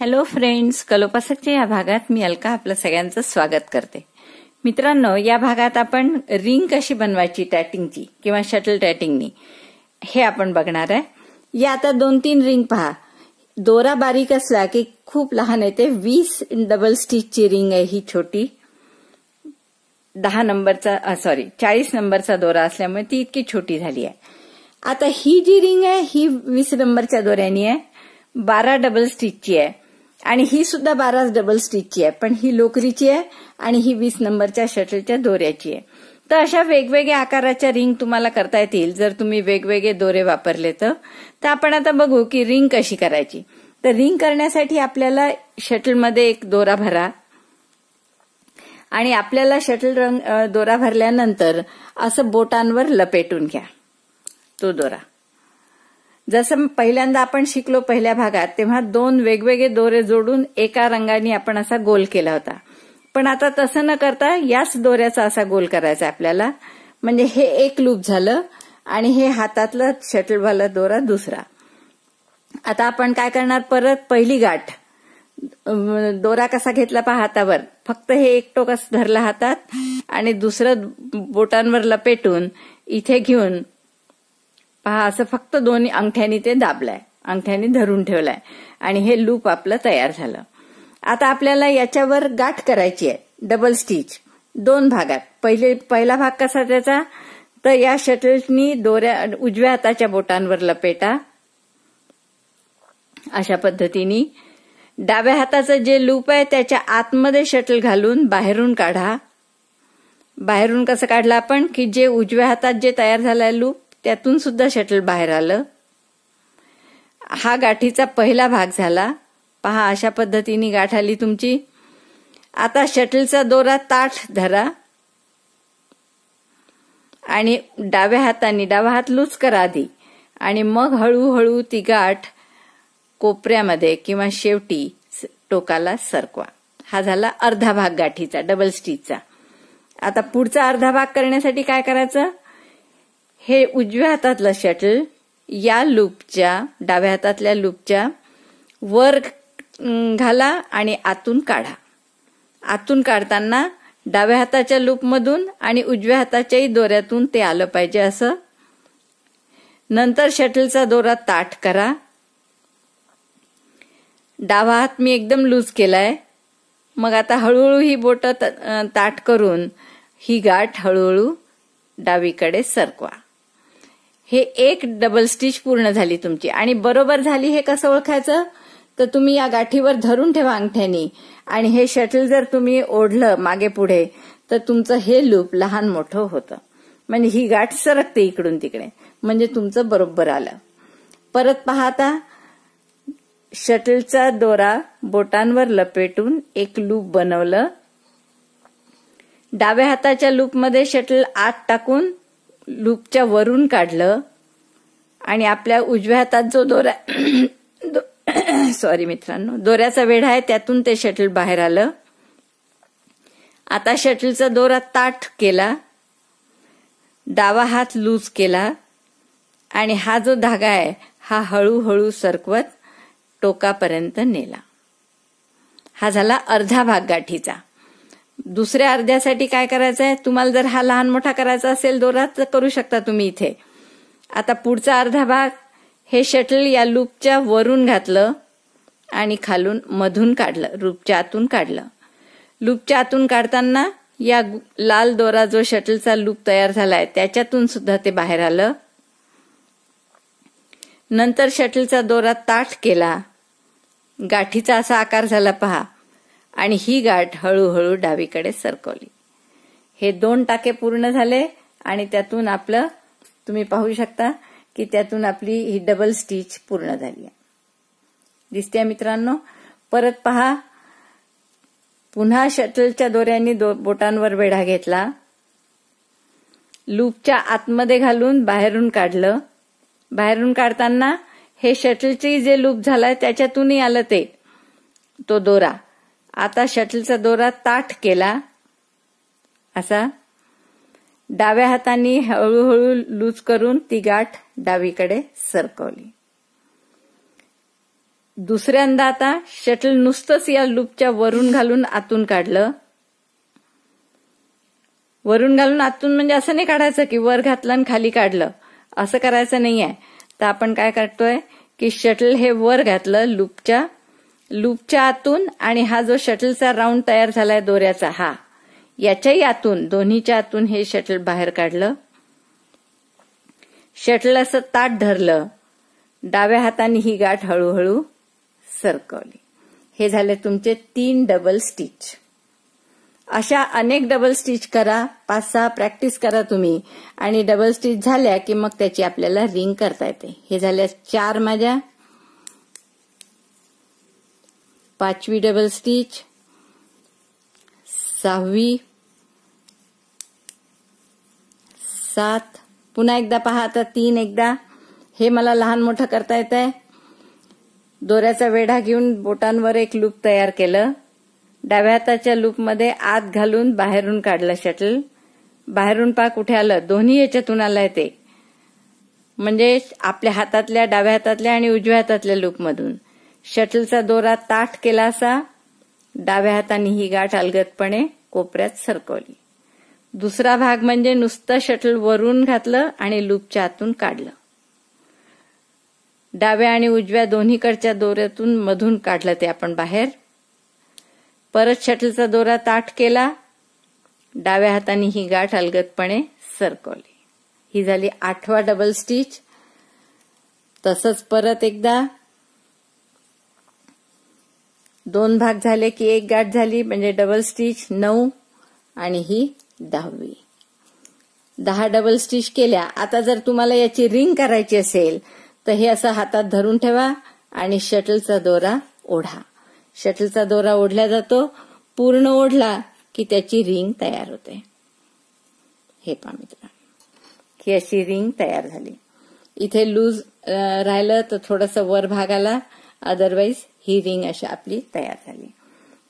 Hello friends, कलोपासकच्या या भागात मी अलका आपलं सगळ्यांचं स्वागत करते. मित्रांनो, या भागात आपण रिंग कशी बनवायची टॅटिंगची किंवा शटल टॅटिंगनी हे आपण बघणार आहे. या आता 2-3 रिंग पहा. दोरा बारीक असला की खूप लहान येते. 20 डबल स्टिचची रिंग आहे ही छोटी. 40 नंबरचा दोरा असल्यामुळे ती इतकी छोटी झाली आहे. आता ही जी रिंग आहे ही 20 नंबरच्या दोऱ्यानी आहे. 12 डबल स्टिचची आहे आणि ही सुद्धा 12 डबल स्टिचची आहे, पण ही लोकरीची आहे आणि ही 20 नंबरच्या शटलच्या दोऱ्याची आहे. तर अशा वेगवेगळ्या आकाराच्या रिंग तुम्हाला करता येतील जर तुम्ही वेगवेगळे दोरे वापरले तर. आपण आता बघू की रिंग कशी करायची. तर रिंग करण्यासाठी आपल्याला शटलमध्ये एक दोरा भरा आणि आपल्याला शटल दोरा भरल्यानंतर असं बोटांवर लपेटून घ्या तो दोरा. जसं पहिल्यांदा आपण शिकलो पहिल्या भागात, तेव्हा 2 वेगवेगळे दोरे जोडून एका रंगाने आपण असा गोल केला होता. पण आता तसं न करता याच दोऱ्याचा असा गोल करायचा आपल्याला. म्हणजे हे एक लूप झालं आणि हे हातातलं शटलवाला दोरा दुसरा. आता आपण काय करणार, परत पहिली गाठ दोरा कसा घेतला पहा हातावर, फक्त हे एक टोक धरलं हातात आणि दुसरं बोटांवर लपेटून इथे घेऊन पहा असं फक्त दोन्ही अंगठ्यानी ते दाबलाय, अंगठ्यानी धरून ठेवलाय आणि हे लूप आपलं तयार झालं. आता आपल्याला याच्यावर गाठ करायची आहे डबल स्टिच 2 भागात. पहिला भाग कसा त्याचा, तर या शटलनी दोऱ्या उजव्या हाताच्या बोटांवर लपेटा अशा पद्धतीने. डाव्या हाताचं जे लूप आहे त्याच्या आतमध्ये शटल घालून बाहेरून काढा. बाहेरून कसं काढलं आपण की जे उजव्या हातात जे तयार झालंय लूप त्यातून सुद्धा शटल बाहेर आलं. हा गाठीचा पहिला भाग झाला. पहा अशा पद्धतीने गाठ आली तुमची. आता शटलचा दोरा ताठ धरा आणि डावा हात लूज करा आधी आणि मग हळूहळू ती गाठ कोपऱ्यामध्ये किंवा शेवटी टोकाला सरकवा. हा झाला अर्धा भाग गाठीचा डबल स्टिचचा. आता पुढचा अर्धा भाग करण्यासाठी काय करायचं, हे उजव्या हातातलं शटल या लूपच्या डाव्या हातातल्या लूपच्या वर घाला आणि आतून काढा. आतून काढताना डाव्या हाताच्या लूपमधून आणि उजव्या हाताच्याही दोऱ्यातून ते आलं पाहिजे असं. नंतर शटलचा दोरा ताठ करा. डावा हात मी एकदम लूज केलाय. मग आता हळूहळू ही बोट ताठ करून ही गाठ हळूहळू डावीकडे सरकवा. हे एक डबल स्टिच पूर्ण झाली तुमची आणि बरोबर झाली हे कसं ओळखायचं, तर तुम्ही या गाठीवर धरून ठेवा अंगठ्यानी आणि हे शटल जर तुम्ही ओढलं मागे पुढे तर तुमचं हे लूप लहान मोठं होतं. म्हणजे ही गाठ सरकते इकडून तिकडे, म्हणजे तुमचं बरोबर आलं. परत पहा, आता शटलचा दोरा बोटांवर लपेटून एक लूप बनवलं. डाव्या हाताच्या लूपमध्ये शटल आत टाकून लूपच्या वरून काढलं आणि आपल्या उजव्या हातात जो दोरा दोऱ्याचा वेढा आहे त्यातून ते शटल बाहेर आलं. आता शटलचा दोरा ताठ केला, डावा हात लूज केला आणि हा जो धागा आहे हा हळूहळू सरकवत टोकापर्यंत नेला. हा झाला अर्धा भाग गाठीचा. दुसऱ्या अर्ध्यासाठी काय करायचं आहे, तुम्हाला जर हा लहान मोठा करायचा असेल दोरा तर करू शकता तुम्ही इथे. आता पुढचा अर्धा भाग हे शटल या लूपच्या वरून घातलं आणि खालून मधून काढलं, लूपच्या आतून काढलं. लूपच्या आतून काढताना या लाल दोरा जो शटलचा लूप तयार झालाय त्याच्यातून सुद्धा ते बाहेर आलं. नंतर शटलचा दोरा ताठ केला, गाठीचा असा आकार झाला पहा आणि ही गाठ हळूहळू डावीकडे सरकवली. हे 2 टाके पूर्ण झाले आणि त्यातून आपलं तुम्ही पाहू शकता की त्यातून आपली ही डबल स्टिच पूर्ण झाली आहे. दिसते मित्रांनो. परत पहा, पुन्हा शटलच्या दोऱ्यांनी बोटांवर वेढा घेतला, लूपच्या आतमध्ये घालून बाहेरून काढलं. बाहेरून काढताना हे शटलचे जे लूप झालाय त्याच्यातूनही आलं तो दोरा. आता शटलचा दोरा ताठ केला असा, डाव्या हाताने हळूहळू लूज करून ती गाठ डावीकडे सरकवली. दुसऱ्यांदा आता शटल नुसतंच या लूपच्या वरून घालून आतून काढलं. वरून घालून आतून म्हणजे असं नाही काढायचं की वर घातलं आणि खाली काढलं, असं करायचं नाहीये. तर आपण काय करतोय की शटल हे वर घातलं लूपच्या आतून, आणि हा जो शटलचा राऊंड तयार झालाय दोऱ्याचा हा, याच्याही आतून, दोन्हीच्या आतून हे शटल बाहेर काढलं. शटल असं ताठ धरलं, डाव्या हाताने ही गाठ हळूहळू सरकवली. हे झाले तुमचे 3 डबल स्टिच. अशा अनेक डबल स्टिच करा, 5-6 प्रॅक्टिस करा तुम्ही, आणि डबल स्टिच झाल्या की मग त्याची आपल्याला रिंग करता येते. हे झाल्या 4 माझ्या. 5वी डबल स्टिच, 6वी, 7, पुन्हा एकदा पहा. आता 3 एकदा. हे मला लहान मोठं करता येत आहे. दोऱ्याचा वेढा घेऊन बोटांवर एक लूप तयार केलं. डाव्या हाताच्या लूपमध्ये आत घालून बाहेरून काढलं शटल. बाहेरून पहा कुठे आलं, दोन्ही याच्यातून आलंय ते, म्हणजे आपल्या हातातल्या, डाव्या हातातल्या आणि उजव्या हातातल्या लूपमधून. शटलचा दोरा ताठ केला असा, डाव्या हाताने ही गाठ अलगदपणे कोपऱ्यात सरकवली. दुसरा भाग म्हणजे नुसतं शटल वरून घातलं आणि लूपच्या आतून काढलं. डाव्या आणि उजव्या दोन्हीकडच्या दोऱ्यातून मधून काढलं ते आपण बाहेर. परत शटलचा दोरा ताठ केला, डाव्या हाताने ही गाठ अलगदपणे सरकवली. ही झाली 8वा डबल स्टिच. तसंच परत एकदा 2 भाग झाले की एक गाठ झाली, म्हणजे डबल स्टिच 9, आणि ही 10वी. 10 डबल स्टिच केल्या. आता जर तुम्हाला याची रिंग करायची असेल तर हे असं हातात धरून ठेवा आणि शटलचा दोरा ओढा. शटलचा दोरा ओढला जातो, पूर्ण ओढला की त्याची रिंग तयार होते. हे पहा मित्र, ही अशी रिंग तयार झाली. इथे लूज राहिलं तर थोडंसं वर भागाला, अदरवाईज ही रिंग अशी आपली तयार झाली.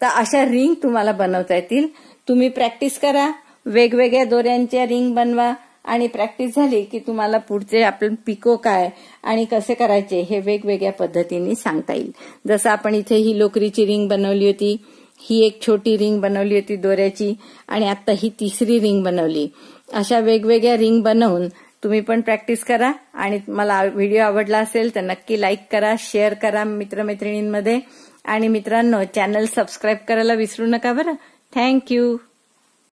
तर अशा रिंग तुम्हाला बनवता येतील. तुम्ही प्रॅक्टिस करा, वेगवेगळ्या दोऱ्यांच्या रिंग बनवा, आणि प्रॅक्टिस झाली की तुम्हाला पुढचे आपण पिको काय आणि कसे करायचे हे वेगवेगळ्या पद्धतीने सांगता येईल. जसं आपण इथे ही लोकरीची रिंग बनवली होती, ही एक छोटी रिंग बनवली होती दोऱ्याची, आणि आता ही 3री रिंग बनवली. अशा वेगवेगळ्या रिंग बनवून तुम्ही पण प्रॅक्टिस करा. आणि मला व्हिडिओ आवडला असेल तर नक्की लाईक करा, शेअर करा मित्रमैत्रिणींमध्ये, आणि मित्रांनो चॅनल सबस्क्राईब करायला विसरू नका बरं. थँक्यू.